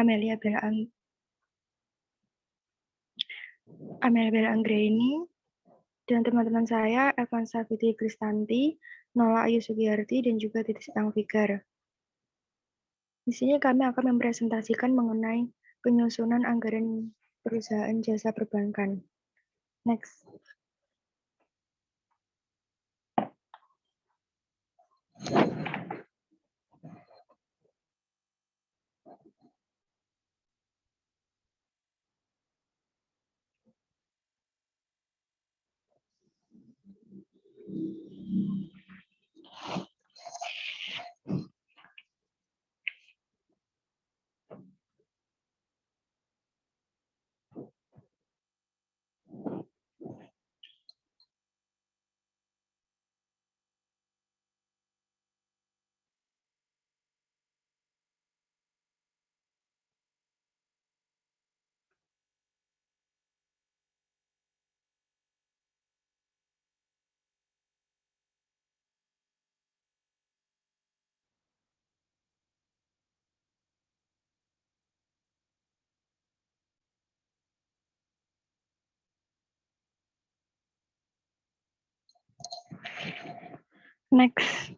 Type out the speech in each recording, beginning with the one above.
Amelia Bella Anggraini, dan teman-teman saya, Evansa Fitri Kristanti, Nola Ayu Sugiyarti, dan juga Titis Angfigar. Di sini kami akan mempresentasikan mengenai penyusunan anggaran perusahaan jasa perbankan. Next. Next.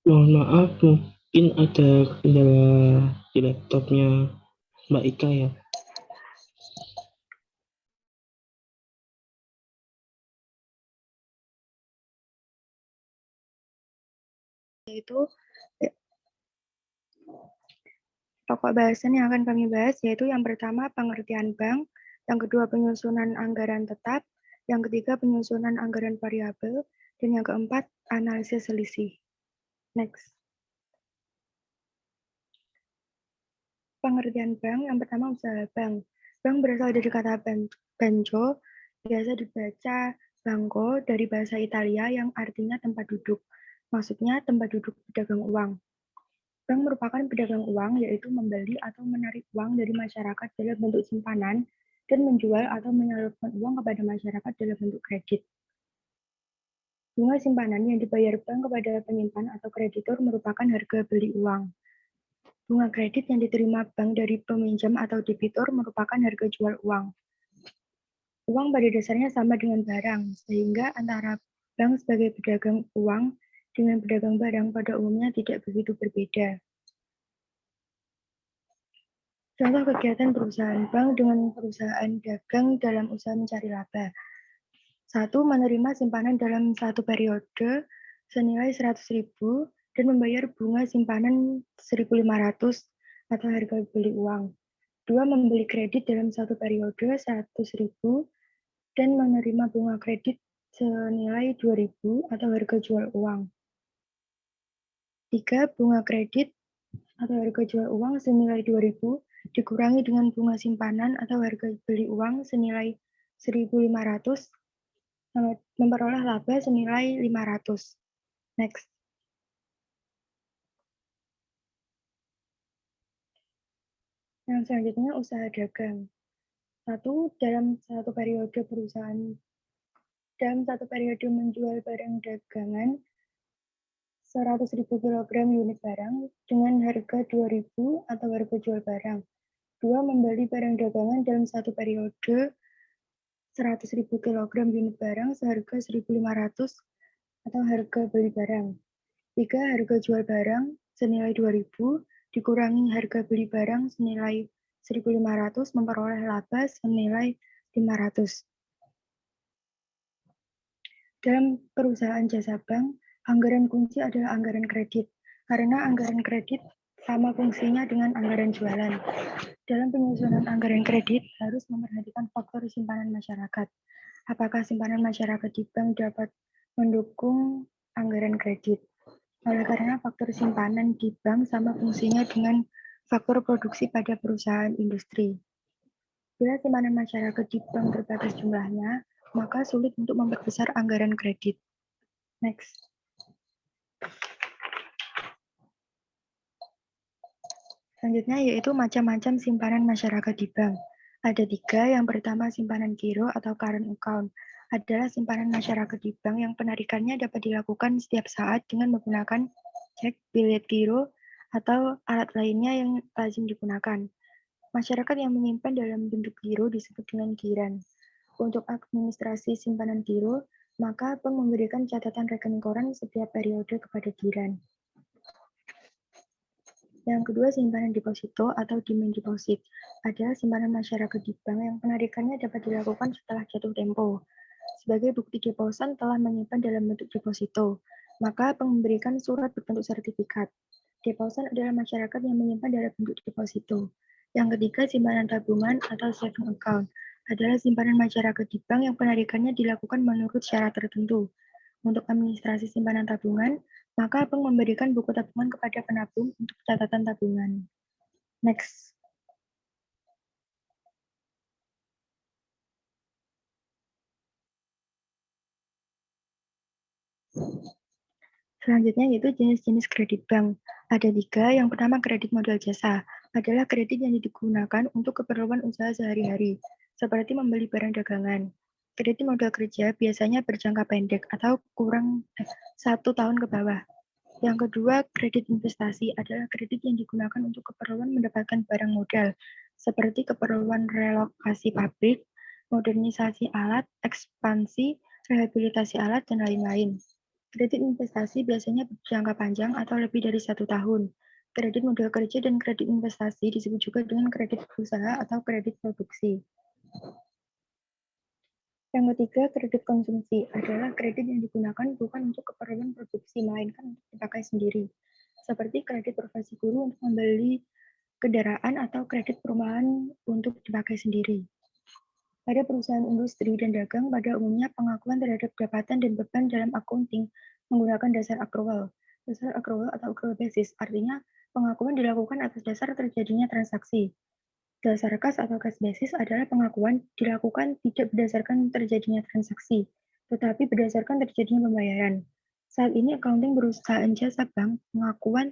Mohon maaf, mungkin ada kendala di laptopnya Mbak Ika ya. Yaitu pokok bahasan yang akan kami bahas yaitu yang pertama pengertian bank, yang kedua penyusunan anggaran tetap, yang ketiga penyusunan anggaran variabel, dan yang keempat analisis selisih. Next. Pengertian bank, yang pertama usaha bank. Bank berasal dari kata banco, biasa dibaca banco dari bahasa Italia yang artinya tempat duduk. Maksudnya tempat duduk pedagang uang. Bank merupakan pedagang uang, yaitu membeli atau menarik uang dari masyarakat dalam bentuk simpanan dan menjual atau menyalurkan uang kepada masyarakat dalam bentuk kredit. Bunga simpanan yang dibayar bank kepada penyimpan atau kreditur merupakan harga beli uang. Bunga kredit yang diterima bank dari peminjam atau debitur merupakan harga jual uang. Uang pada dasarnya sama dengan barang, sehingga antara bank sebagai pedagang uang dengan pedagang barang pada umumnya tidak begitu berbeda. Contoh kegiatan perusahaan bank dengan perusahaan dagang dalam usaha mencari laba. 1. Menerima simpanan dalam satu periode senilai 100.000 dan membayar bunga simpanan 1.500 atau harga beli uang. 2. Membeli kredit dalam satu periode 100.000 dan menerima bunga kredit senilai 2.000 atau harga jual uang. 3. Bunga kredit atau harga jual uang senilai 2.000 dikurangi dengan bunga simpanan atau harga beli uang senilai 1.500 memperoleh laba senilai 500. Next. Yang selanjutnya usaha dagang. 1. Dalam satu periode menjual barang dagangan 100.000 kg unit barang dengan harga 2.000 atau harga jual barang. 2. Membeli barang dagangan dalam satu periode 100.000 kg unit barang seharga 1.500 atau harga beli barang. 3. Harga jual barang senilai 2.000 dikurangi harga beli barang senilai 1.500 memperoleh laba senilai 500. Dalam perusahaan jasa bank, anggaran kunci adalah anggaran kredit. Karena anggaran kredit sama fungsinya dengan anggaran jualan. Dalam penyusunan anggaran kredit harus memperhatikan faktor simpanan masyarakat. Apakah simpanan masyarakat di bank dapat mendukung anggaran kredit? Oleh karena faktor simpanan di bank sama fungsinya dengan faktor produksi pada perusahaan industri. Bila simpanan masyarakat di bank terbatas jumlahnya, maka sulit untuk memperbesar anggaran kredit. Next. Selanjutnya yaitu macam-macam simpanan masyarakat di bank. Ada 3, yang pertama simpanan giro atau current account. Adalah simpanan masyarakat di bank yang penarikannya dapat dilakukan setiap saat dengan menggunakan cek, bilet giro, atau alat lainnya yang lazim digunakan. Masyarakat yang menyimpan dalam bentuk giro disebut dengan giran. Untuk administrasi simpanan giro, maka bank memberikan catatan rekening koran setiap periode kepada giran. Yang kedua, simpanan deposito atau demand deposit. Adalah simpanan masyarakat di bank yang penarikannya dapat dilakukan setelah jatuh tempo. Sebagai bukti deposan telah menyimpan dalam bentuk deposito, maka bank memberikan surat berbentuk sertifikat. Deposan adalah masyarakat yang menyimpan dalam bentuk deposito. Yang ketiga, simpanan tabungan atau saving account. Adalah simpanan masyarakat di bank yang penarikannya dilakukan menurut syarat tertentu. Untuk administrasi simpanan tabungan, maka bank memberikan buku tabungan kepada penabung untuk catatan tabungan. Next. Selanjutnya yaitu jenis-jenis kredit bank. Ada 3, yang pertama kredit modal jasa. Adalah kredit yang digunakan untuk keperluan usaha sehari-hari, seperti membeli barang dagangan. Kredit modal kerja biasanya berjangka pendek atau kurang 1 tahun ke bawah. Yang kedua, kredit investasi adalah kredit yang digunakan untuk keperluan mendapatkan barang modal, seperti keperluan relokasi pabrik, modernisasi alat, ekspansi, rehabilitasi alat, dan lain-lain. Kredit investasi biasanya berjangka panjang atau lebih dari 1 tahun. Kredit modal kerja dan kredit investasi disebut juga dengan kredit berusaha atau kredit produksi. Yang ketiga, kredit konsumsi adalah kredit yang digunakan bukan untuk keperluan produksi, melainkan untuk dipakai sendiri. Seperti kredit profesi guru untuk membeli kendaraan atau kredit perumahan untuk dipakai sendiri. Pada perusahaan industri dan dagang, pada umumnya pengakuan terhadap pendapatan dan beban dalam accounting menggunakan dasar accrual. Dasar accrual atau accrual basis artinya pengakuan dilakukan atas dasar terjadinya transaksi. Dasar kas atau cash basis adalah pengakuan dilakukan tidak berdasarkan terjadinya transaksi, tetapi berdasarkan terjadinya pembayaran. Saat ini accounting perusahaan jasa bank, pengakuan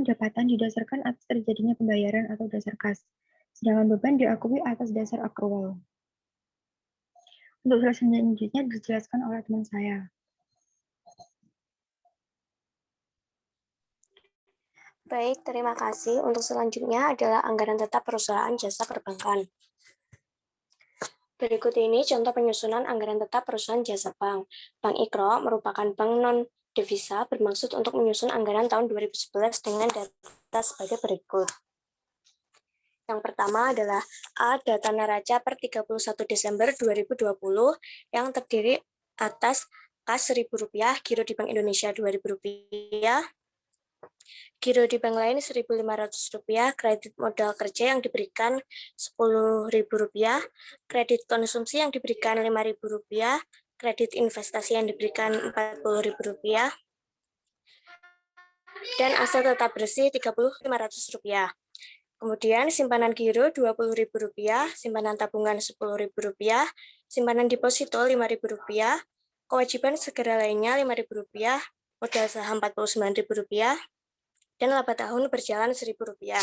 dapatan didasarkan atas terjadinya pembayaran atau dasar kas, sedangkan beban diakui atas dasar accrual. Untuk selanjutnya dijelaskan oleh teman saya. Baik, terima kasih. Untuk selanjutnya adalah anggaran tetap perusahaan jasa perbankan. Berikut ini contoh penyusunan anggaran tetap perusahaan jasa bank. Bank Ikro merupakan bank non-devisa bermaksud untuk menyusun anggaran tahun 2011 dengan data sebagai berikut. Yang pertama adalah A. Data neraca per 31 Desember 2020 yang terdiri atas kas Rp1.000, giro di Bank Indonesia Rp2.000, giro di bank lain Rp1.500, kredit modal kerja yang diberikan Rp10.000, kredit konsumsi yang diberikan Rp5.000, kredit investasi yang diberikan Rp40.000, dan aset tetap bersih Rp30.500. Kemudian simpanan giro Rp20.000, simpanan tabungan Rp10.000, simpanan deposito Rp5.000, kewajiban segera lainnya Rp5.000, modal saham Rp49.000, dan laba tahun berjalan Rp1.000.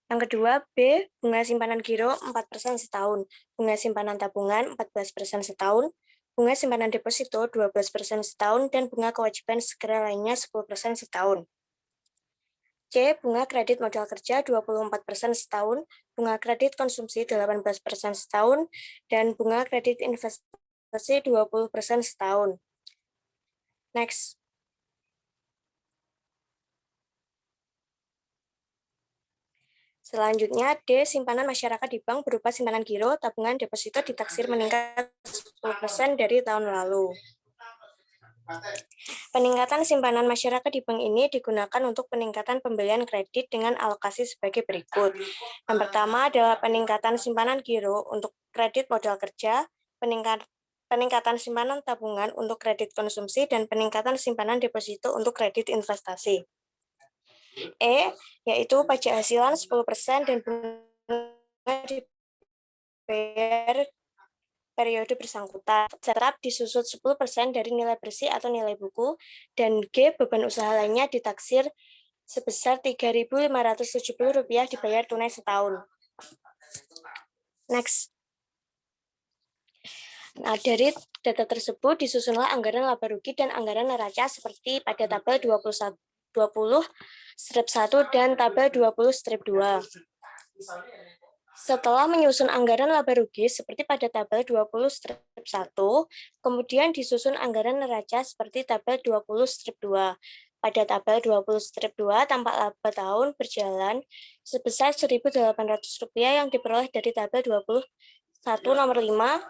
Yang kedua, B. Bunga simpanan giro 4% setahun, bunga simpanan tabungan 14% setahun, bunga simpanan deposito 12% setahun, dan bunga kewajiban segera lainnya 10% setahun. C. Bunga kredit modal kerja 24% setahun, bunga kredit konsumsi 18% setahun, dan bunga kredit investasi 20% setahun. Next. Selanjutnya, D. Simpanan masyarakat di bank berupa simpanan giro, tabungan, deposito ditaksir meningkat 10% dari tahun lalu. Peningkatan simpanan masyarakat di bank ini digunakan untuk peningkatan pembelian kredit dengan alokasi sebagai berikut. Yang pertama adalah peningkatan simpanan giro untuk kredit modal kerja, peningkatan simpanan tabungan untuk kredit konsumsi, dan peningkatan simpanan deposito untuk kredit investasi. E, yaitu pajak hasilan 10% dan bunga dibayar periode bersangkutan. Tetap disusut 10% dari nilai bersih atau nilai buku, dan G, beban usaha lainnya ditaksir sebesar Rp3.570 dibayar tunai setahun. Next. Nah, dari data tersebut disusunlah anggaran laba rugi dan anggaran neraca seperti pada tabel 20/1 dan tabel 20/2. Setelah menyusun anggaran laba rugi seperti pada tabel 20/1, kemudian disusun anggaran neraca seperti tabel 20/2. Pada tabel 20/2 tampak laba tahun berjalan sebesar Rp1.800 yang diperoleh dari tabel 21 nomor 5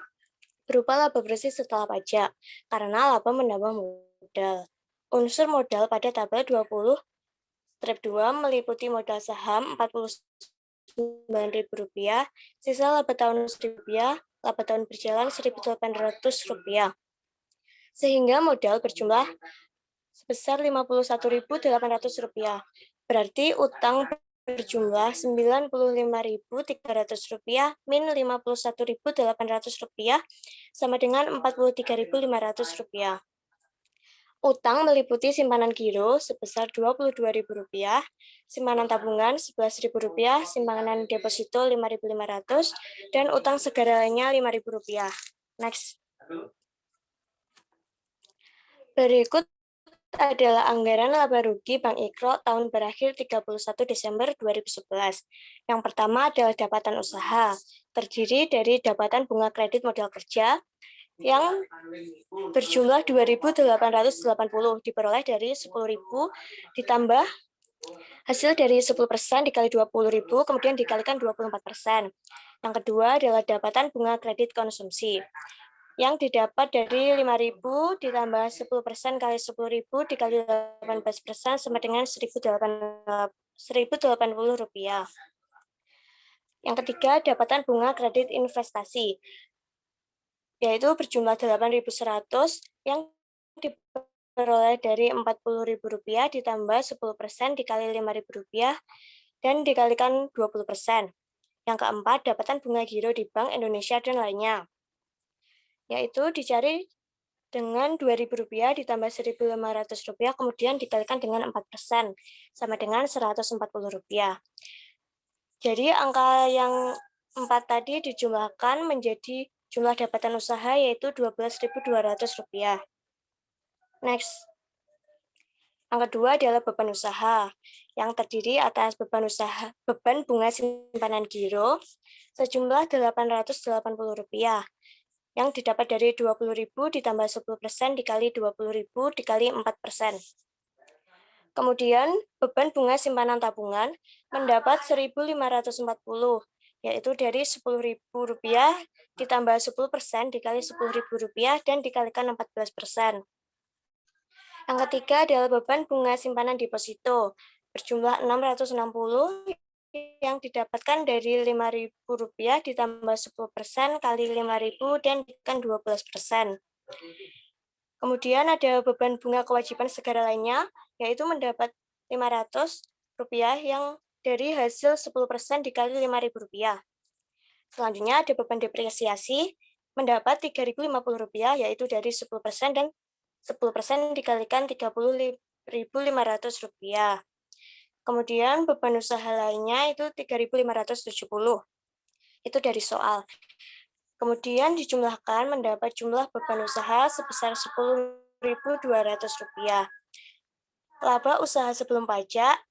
berupa laba bersih setelah pajak karena laba menambah modal. Unsur modal pada tabel 20/2 meliputi modal saham Rp49.000, sisa laba tahun Rp1.000, laba tahun berjalan Rp1.800, sehingga modal berjumlah sebesar Rp51.800. Berarti utang berjumlah Rp95.300 min Rp51.800 sama dengan Rp43.500. Utang meliputi simpanan giro sebesar Rp22.000, simpanan tabungan Rp11.000, simpanan deposito Rp5.500, dan utang segara lainnya Rp5.000. Next. Berikut adalah anggaran laba rugi Bank Ikro tahun berakhir 31 Desember 2011. Yang pertama adalah dapatan usaha, terdiri dari dapatan bunga kredit modal kerja yang berjumlah Rp2.880 diperoleh dari Rp10.000 ditambah hasil dari 10% dikali Rp20.000 kemudian dikalikan 24%. Yang kedua adalah dapatan bunga kredit konsumsi yang didapat dari Rp5.000 ditambah 10% kali Rp10.000 dikali 18% sama dengan Rp1.080. Yang ketiga, dapatan bunga kredit investasi, yaitu berjumlah Rp8.100 yang diperoleh dari Rp40.000 ditambah 10% dikali Rp5.000 dan dikalikan 20%. Yang keempat, dapatan bunga giro di Bank Indonesia dan lainnya, yaitu dicari dengan Rp2.000 ditambah Rp1.500 kemudian dikalikan dengan 4% sama dengan Rp140. Jadi angka yang 4 tadi dijumlahkan menjadi jumlah dapatan usaha yaitu Rp12.200. Next. Yang kedua adalah beban usaha yang terdiri atas beban bunga simpanan giro sejumlah Rp880 yang didapat dari Rp20.000 ditambah 10% dikali Rp20.000 dikali 4%. Kemudian beban bunga simpanan tabungan mendapat Rp1.540, yaitu dari Rp10.000 ditambah 10% dikali Rp10.000 dan dikalikan 14%. Yang ketiga adalah beban bunga simpanan deposito berjumlah Rp660 yang didapatkan dari Rp5.000 ditambah 10% kali Rp5.000 dan dikalikan 12%. Kemudian ada beban bunga kewajiban segara lainnya, yaitu mendapat Rp500 yang dari hasil 10% dikali Rp5.000. Selanjutnya ada beban depresiasi, mendapat Rp3.050, yaitu dari 10% dan 10% dikalikan Rp30.500. Kemudian beban usaha lainnya itu Rp3.570. Itu dari soal. Kemudian dijumlahkan mendapat jumlah beban usaha sebesar Rp10.200. Laba usaha sebelum pajak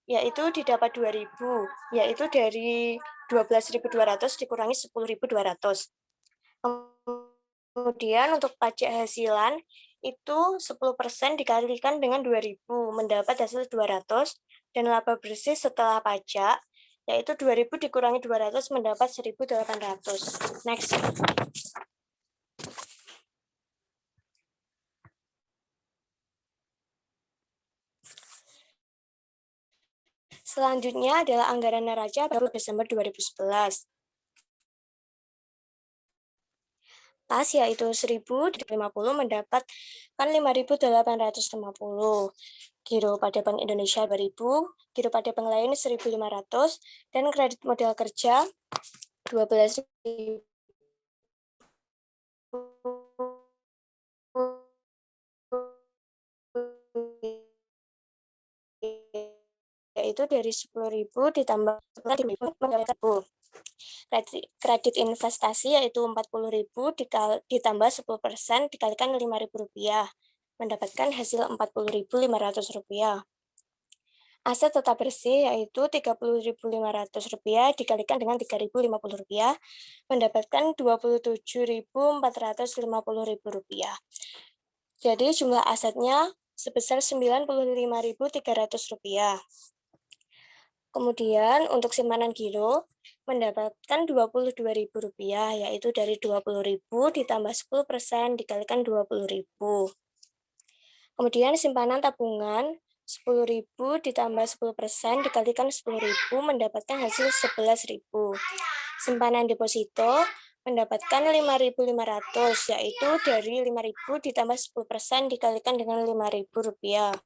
yaitu didapat 2.000, yaitu dari 12.200 dikurangi 10.200. Kemudian untuk pajak hasilan itu 10% dikalikan dengan 2.000 mendapat hasil 200 dan laba bersih setelah pajak yaitu 2.000 dikurangi 200 mendapat 1.800. Next. Selanjutnya adalah anggaran neraca baru Desember 2011. Pas yaitu 1.050 mendapatkan 5.850. Giro pada Bank Indonesia 2.000, giro pada bank lain 1.500, dan kredit modal kerja 12.000. Yaitu dari 10.000 ditambah 10.000. Kredit investasi yaitu 40.000 ditambah 10% dikalikan Rp5.000, mendapatkan hasil Rp40.500. Aset tetap bersih yaitu Rp30.500 dikalikan dengan Rp3.050, mendapatkan Rp27.450. Jadi jumlah asetnya sebesar Rp95.300. Kemudian untuk simpanan giro mendapatkan Rp22.000, yaitu dari Rp20.000 ditambah 10% dikalikan Rp20.000. Kemudian simpanan tabungan 10.000 ditambah 10% dikalikan 10.000 mendapatkan hasil 11.000. Simpanan deposito mendapatkan 5.500, yaitu dari 5.000 ditambah 10% dikalikan dengan Rp5.000.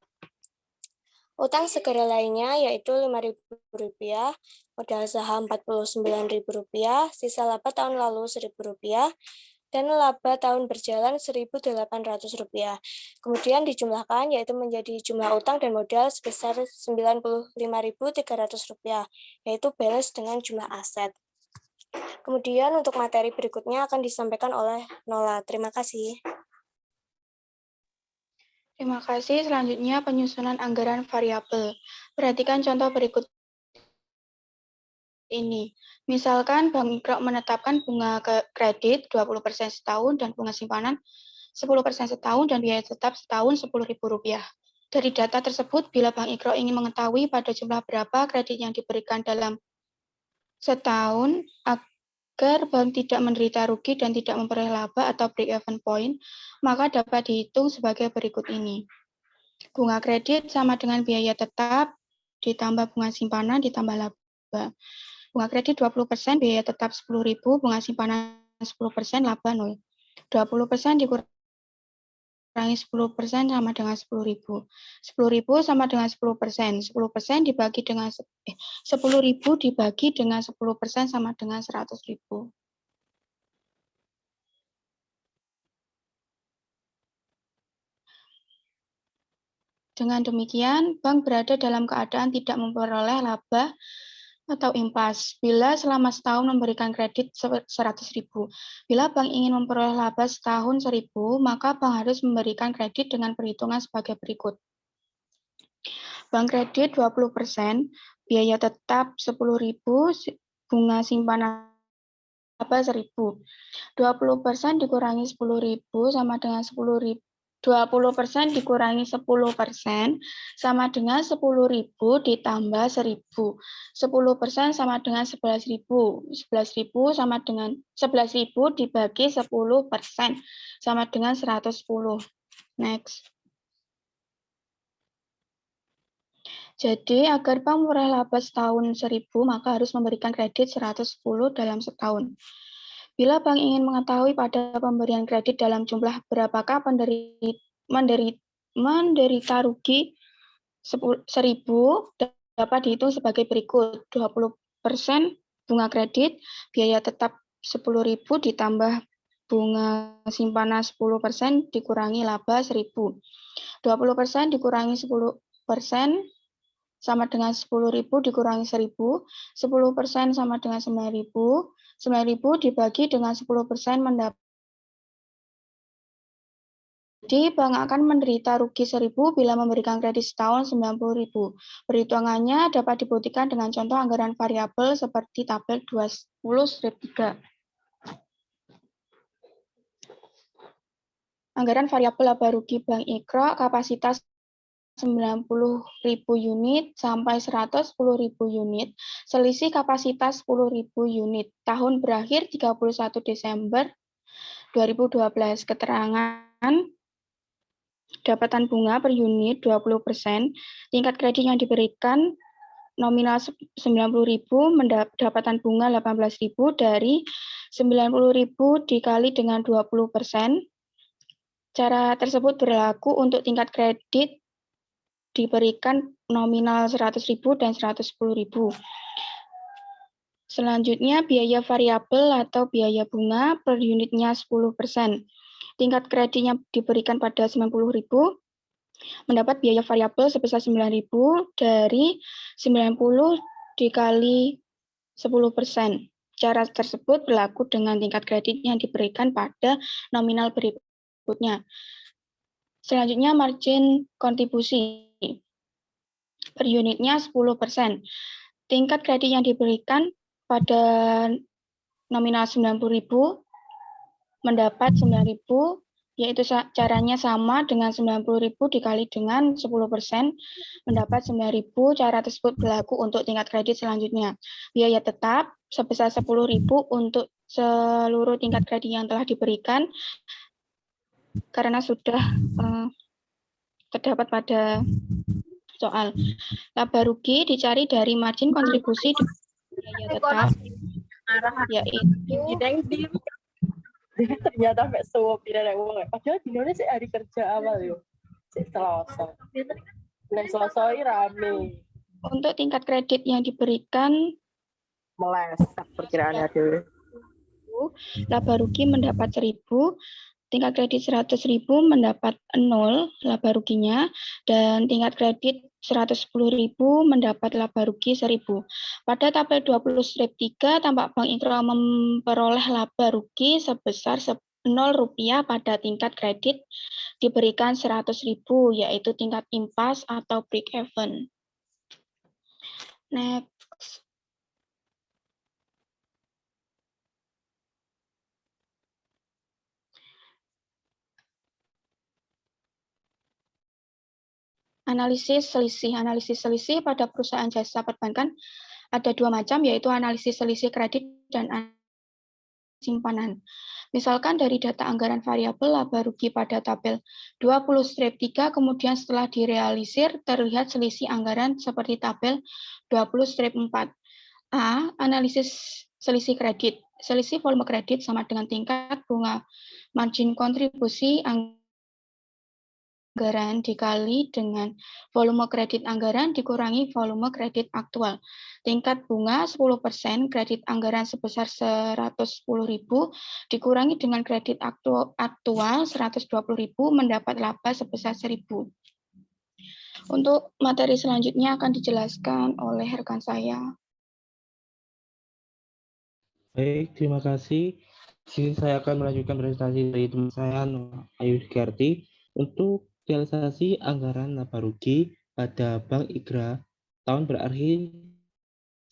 Utang segera lainnya yaitu Rp5.000, modal saham Rp49.000, sisa laba tahun lalu Rp1.000, dan laba tahun berjalan Rp1.800. Kemudian dijumlahkan yaitu menjadi jumlah utang dan modal sebesar Rp95.300, yaitu balance dengan jumlah aset. Kemudian untuk materi berikutnya akan disampaikan oleh Nola. Terima kasih. Terima kasih. Selanjutnya penyusunan anggaran variabel. Perhatikan contoh berikut ini. Misalkan Bank Ikro menetapkan bunga kredit 20% setahun dan bunga simpanan 10% setahun dan biaya tetap setahun Rp10.000. Dari data tersebut, bila Bank Ikro ingin mengetahui pada jumlah berapa kredit yang diberikan dalam setahun agar bank tidak menderita rugi dan tidak memperoleh laba atau break-even point, maka dapat dihitung sebagai berikut ini. Bunga kredit sama dengan biaya tetap ditambah bunga simpanan ditambah laba. Bunga kredit 20%, biaya tetap Rp10.000, bunga simpanan 10%, laba 0. 20% dikurangi 10% sama dengan Rp10.000. Rp10.000 sama dengan 10%. 10% dibagi dengan 10.000 dibagi dengan 10% sama dengan Rp100.000. Dengan demikian, bank berada dalam keadaan tidak memperoleh laba atau impas bila selama setahun memberikan kredit Rp100.000. Bila bank ingin memperoleh laba setahun Rp1.000, maka bank harus memberikan kredit dengan perhitungan sebagai berikut. Bank kredit 20%, biaya tetap Rp10.000, bunga simpanan laba Rp1.000. 20% dikurangi Rp10.000 sama dengan 10.000. 20% dikurangi 10% sama dengan Rp10.000 ditambah Rp1.000. 10% sama dengan Rp11.000. 11.000 sama dengan 11.000 dibagi 10% sama dengan 110. Next. Jadi, agar bank memperoleh laba setahun Rp1.000, maka harus memberikan kredit 110 dalam setahun. Bila bank ingin mengetahui pada pemberian kredit dalam jumlah berapakah menderita rugi 1.000, dapat dihitung sebagai berikut. 20% bunga kredit, biaya tetap Rp10.000 ditambah bunga simpanan 10% dikurangi laba Rp1.000. 20% dikurangi 10% sama dengan Rp10.000 dikurangi Rp1.000, 10% sama dengan Rp9.000, 9.000 dibagi dengan 10% mendapat. Jadi, bank akan menderita rugi Rp1.000 bila memberikan kredit setahun Rp90.000. Perhitungannya dapat dibuktikan dengan contoh anggaran variabel seperti tabel 20 strip 3. Anggaran variabel laba rugi Bank Ikro, kapasitas 90.000 unit sampai 110.000 unit, selisih kapasitas 10.000 unit. Tahun berakhir 31 Desember 2012. Keterangan dapatan bunga per unit 20%, tingkat kredit yang diberikan nominal 90.000 mendapatkan bunga 18.000 dari 90.000 dikali dengan 20%. Cara tersebut berlaku untuk tingkat kredit diberikan nominal 100.000 dan 110.000. Selanjutnya, biaya variabel atau biaya bunga per unitnya 10%. Tingkat kreditnya diberikan pada 90.000, mendapat biaya variabel sebesar 9.000 dari 90 dikali 10%. Cara tersebut berlaku dengan tingkat kredit yang diberikan pada nominal berikutnya. Selanjutnya, margin kontribusi per unitnya 10%. Tingkat kredit yang diberikan pada nominal 90.000 mendapat 9.000, yaitu caranya sama dengan 90.000 dikali dengan 10%, mendapat 9.000. Cara tersebut berlaku untuk tingkat kredit selanjutnya. Biaya tetap sebesar 10.000 untuk seluruh tingkat kredit yang telah diberikan, karena sudah terdapat pada soal. Laba rugi dicari dari margin kontribusi biaya tetap, yaitu ternyata sampai suap tidak uang. Padahal di Indonesia hari kerja awal yo, Selasa. Dan Selasa ini rame. untuk tingkat kredit yang diberikan Meleset perkiraannya dulu. laba rugi mendapat 1.000, tingkat kredit 100.000 mendapat 0 laba ruginya, dan tingkat kredit 110.000 mendapat laba rugi 1.000. Pada tabel 20/3, tampak Bank Ikro memperoleh laba rugi sebesar 0 rupiah pada tingkat kredit diberikan 100.000, yaitu tingkat impas atau break even. Next. Analisis selisih pada perusahaan jasa perbankan ada dua macam, yaitu analisis selisih kredit dan simpanan. Misalkan dari data anggaran variabel laba rugi pada tabel 20/3, kemudian setelah direalisir terlihat selisih anggaran seperti tabel 20/4. A. Analisis selisih kredit. Selisih volume kredit sama dengan tingkat bunga margin kontribusi anggaran dikali dengan volume kredit anggaran dikurangi volume kredit aktual. Tingkat bunga 10%, kredit anggaran sebesar 110.000 dikurangi dengan kredit aktual 120.000 mendapat laba sebesar 1.000. Untuk materi selanjutnya akan dijelaskan oleh rekan saya. Baik, terima kasih. Sini saya akan melanjutkan presentasi dari teman saya, Ayu Sugiarti, untuk realisasi anggaran laba rugi pada Bank IKRA tahun berakhir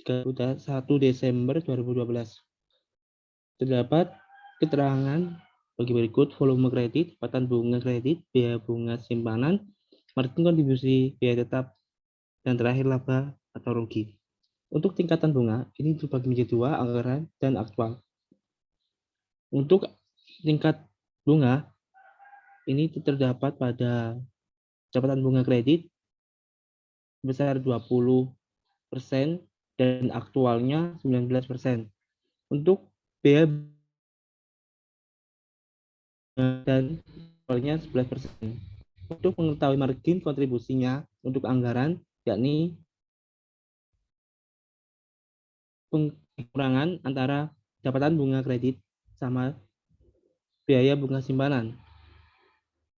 31 Desember 2012. Terdapat keterangan bagi berikut: volume kredit, tepatan bunga kredit, biaya bunga simpanan, margin kontribusi, biaya tetap, dan terakhir laba atau rugi. Untuk tingkatan bunga, ini dibagi menjadi dua, anggaran dan aktual. Untuk tingkat bunga, ini terdapat pada catatan bunga kredit sebesar 20% dan aktualnya 19%. Untuk biaya dan aktualnya 11%. Untuk mengetahui margin kontribusinya untuk anggaran, yakni pengurangan antara catatan bunga kredit sama biaya bunga simpanan.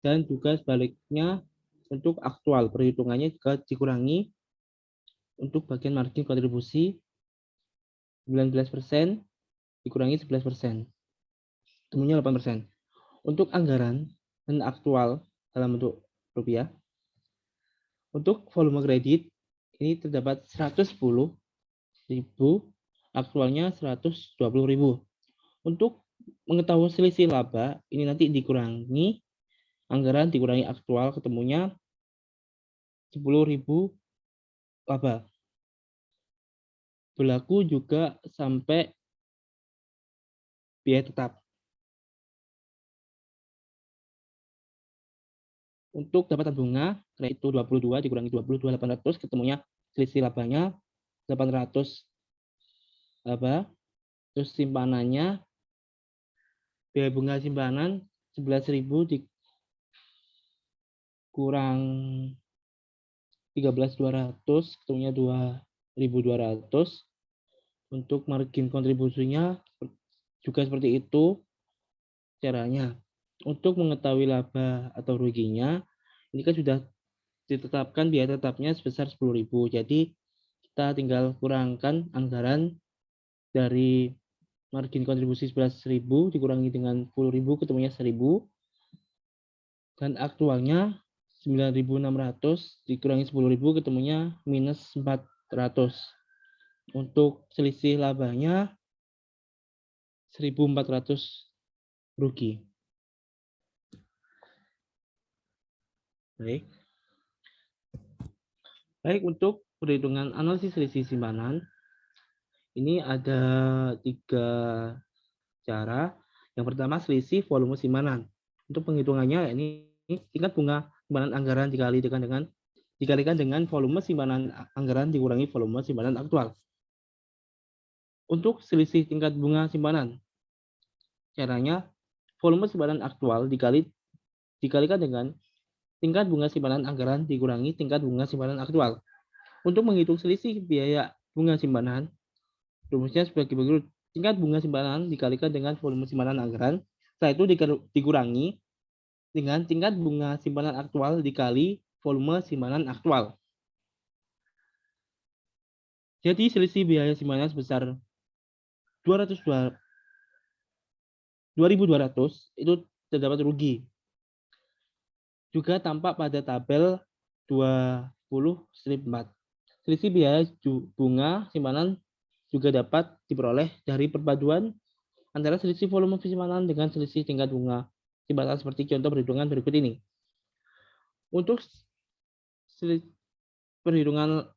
Dan juga sebaliknya untuk aktual, perhitungannya juga dikurangi untuk bagian margin kontribusi 19% dikurangi 11%. Temunya 8%. Untuk anggaran dan aktual dalam bentuk rupiah. Untuk volume kredit ini terdapat 110.000, aktualnya 120.000. Untuk mengetahui selisih laba, ini nanti dikurangi anggaran dikurangi aktual, ketemunya 10.000 laba. Berlaku juga sampai biaya tetap. Untuk dapatan bunga, kredit itu 22 dikurangi 22.800, ketemunya selisih labanya 800 terus simpanannya biaya bunga simpanan 11.000 dikurang 13.200 ketemunya 2.200. Untuk margin kontribusinya juga seperti itu caranya. Untuk mengetahui laba atau ruginya, ini kan sudah ditetapkan biaya tetapnya sebesar 10.000. Jadi kita tinggal kurangkan anggaran dari margin kontribusi 11.000 dikurangi dengan 10.000 ketemunya 1.000. Dan aktualnya 9.600 dikurangi 10.000 ketemunya minus 400. Untuk selisih labanya 1.400 rugi. Baik, untuk perhitungan analisis selisih simpanan, ini ada 3 cara. Yang pertama selisih volume simpanan. Untuk penghitungannya ini tingkat bunga simpanan anggaran dikalikan dengan volume simpanan anggaran dikurangi volume simpanan aktual. Untuk selisih tingkat bunga simpanan, caranya volume simpanan aktual dikalikan dengan tingkat bunga simpanan anggaran dikurangi tingkat bunga simpanan aktual. Untuk menghitung selisih biaya bunga simpanan, rumusnya sebagai berikut. Tingkat bunga simpanan dikalikan dengan volume simpanan anggaran, setelah itu dikurangi dengan tingkat bunga simpanan aktual dikali volume simpanan aktual. Jadi selisih biaya simpanan sebesar 2.200 itu terdapat rugi. Juga tampak pada tabel 20/4. Selisih biaya bunga simpanan juga dapat diperoleh dari perpaduan antara selisih volume simpanan dengan selisih tingkat bunga simpanan seperti contoh perhitungan berikut ini. Untuk perhitungan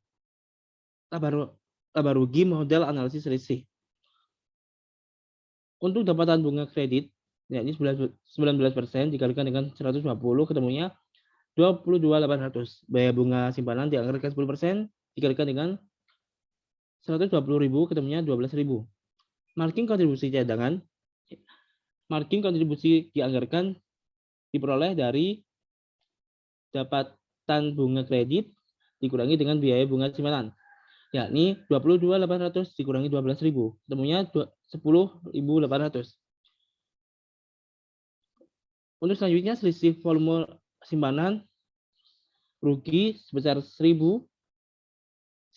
laba rugi model analisis selisih. Untuk dapatan bunga kredit, yakni 19% dikalikan dengan 150 ketemunya 22.800. Biaya bunga simpanan dianggarkan 10% dikalikan dengan 120.000 ketemunya 12.000. Margin kontribusi cadangan, margin kontribusi dianggarkan diperoleh dari dapatan bunga kredit dikurangi dengan biaya bunga simpanan, yakni 22.800 dikurangi 12.000, ketemunya 10.800. Untuk selanjutnya selisih volume simpanan rugi sebesar 1.000,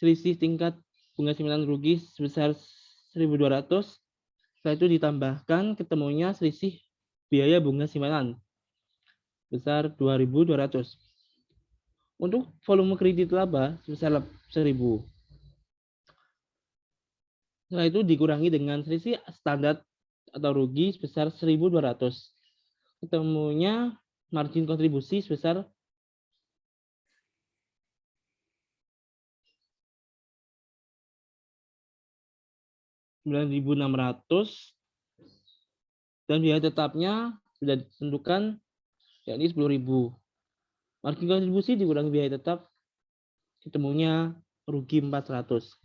selisih tingkat bunga simpanan rugi sebesar 1.200, setelah itu ditambahkan ketemunya selisih biaya bunga simpanan sebesar 2.200. Untuk volume kredit laba sebesar 1.000. Setelah itu dikurangi dengan selisih standar atau rugi sebesar 1.200. Ketemunya margin kontribusi sebesar 9.600 dan biaya tetapnya sudah ditentukan yakni 10.000. Margin kontribusi dikurangi biaya tetap ketemunya rugi 400.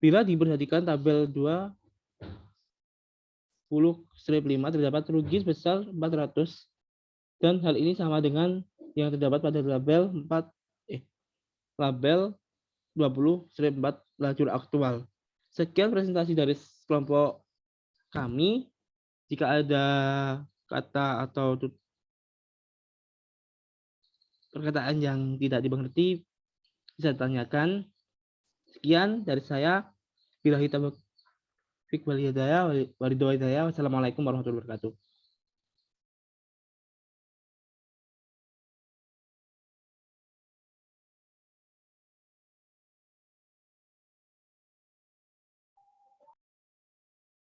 Bila diperhatikan tabel 20/5 terdapat rugi sebesar 400 dan hal ini sama dengan yang terdapat pada label 20/4 lajur aktual. Sekian presentasi dari kelompok kami. Jika ada kata atau perkataan yang tidak dimengerti bisa ditanyakan. Sekian dari saya. Wassalamualaikum warahmatullahi wabarakatuh.